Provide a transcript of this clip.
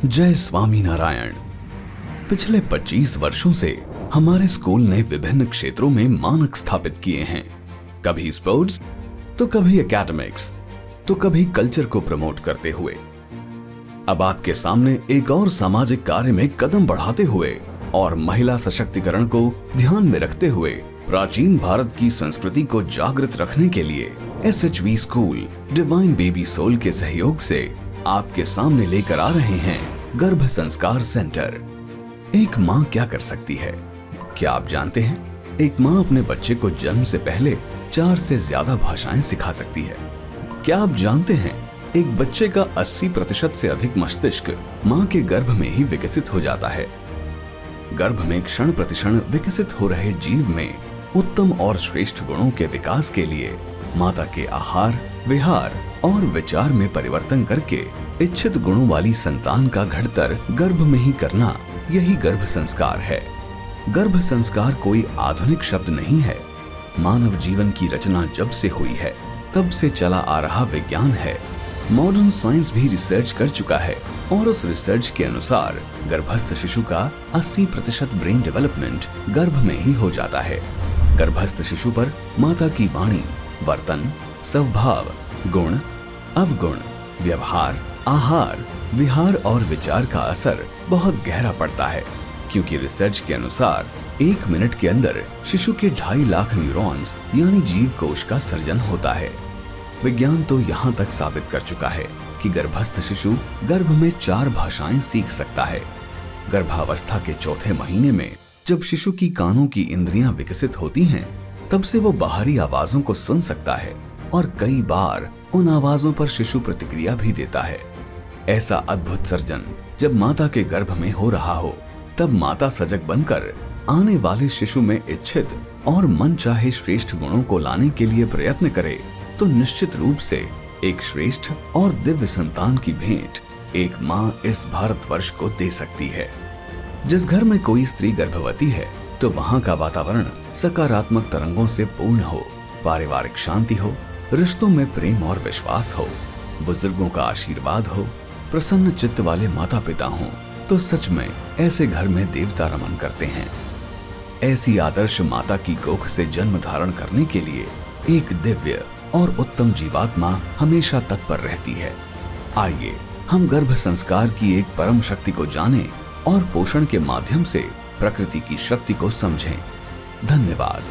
जय स्वामी नारायण। पिछले 25 वर्षों से हमारे स्कूल ने विभिन्न क्षेत्रों में मानक स्थापित किए हैं। कभी स्पोर्ट्स, तो कभी एकेडमिक्स, तो कभी कल्चर को प्रमोट करते हुए। अब आपके सामने एक और सामाजिक कार्य में कदम बढ़ाते हुए और महिला सशक्तिकरण को ध्यान में रखते हुए प्राचीन भारत की संस्कृति को जागृत रखने के लिए SHV school divine baby soul के सहयोग से आपके सामने लेकर आ रहे हैं गर्भ संस्कार सेंटर। एक माँ क्या कर सकती है? क्या आप जानते हैं? एक माँ अपने बच्चे को जन्म से पहले 4 से ज्यादा भाषाएं सिखा सकती है। क्या आप जानते हैं एक बच्चे का 80% से अधिक मस्तिष्क माँ के गर्भ में ही विकसित हो जाता है। गर्भ में क्षण प्रतिक्षण विकसित हो रहे जीव में उत्तम और श्रेष्ठ गुणों के विकास के लिए माता के आहार, विहार और विचार में परिवर्तन करके इच्छित गुणों वाली संतान का घड़तर गर्भ में ही करना, यही गर्भ संस्कार है। गर्भ संस्कार कोई आधुनिक शब्द नहीं है। मानव जीवन की रचना जब से हुई है तब से चला आ रहा विज्ञान है। मॉडर्न साइंस भी रिसर्च कर चुका है और उस रिसर्च के अनुसार गर्भस्थ शिशु का 80% ब्रेन डेवलपमेंट गर्भ में ही हो जाता है। गर्भस्थ शिशु पर माता की वाणी, वर्तन, स्वभाव, गुण, अवगुण, व्यवहार, आहार, विहार और विचार का असर बहुत गहरा पड़ता है, क्योंकि रिसर्च के अनुसार 1 मिनट के अंदर शिशु के 2.5 लाख न्यूरॉन्स यानी जीव कोश का सर्जन होता है। विज्ञान तो यहाँ तक साबित कर चुका है कि गर्भस्थ शिशु गर्भ में 4 भाषाएं सीख सकता है। गर्भावस्था के 4थे महीने में जब शिशु की कानों की इंद्रियां विकसित होती हैं, तब से वो बाहरी आवाजों को सुन सकता है और कई बार उन आवाजों पर शिशु प्रतिक्रिया भी देता है। ऐसा अद्भुत सर्जन जब माता के गर्भ में हो रहा हो, तब माता सजग बनकर आने वाले शिशु में इच्छित और मन चाहे श्रेष्ठ गुणों को लाने के लिए प्रयत्न करे, तो निश्चित रूप से एक श्रेष्ठ और दिव्य संतान की भेंट एक माँ इस भारतवर्ष को दे सकती है। जिस घर में कोई स्त्री गर्भवती है, तो वहाँ का वातावरण सकारात्मक तरंगों से पूर्ण हो, पारिवारिक शांति हो, रिश्तों में प्रेम और विश्वास हो, बुजुर्गों का आशीर्वाद हो, प्रसन्न चित्त वाले माता पिता हों, तो सच में ऐसे घर में देवता रमन करते हैं। ऐसी आदर्श माता की कोख से जन्म धारण करने के लिए एक दिव्य और उत्तम जीवात्मा हमेशा तत्पर रहती है। आइए हम गर्भ संस्कार की एक परम शक्ति को जानें और पोषण के माध्यम से प्रकृति की शक्ति को समझें। धन्यवाद।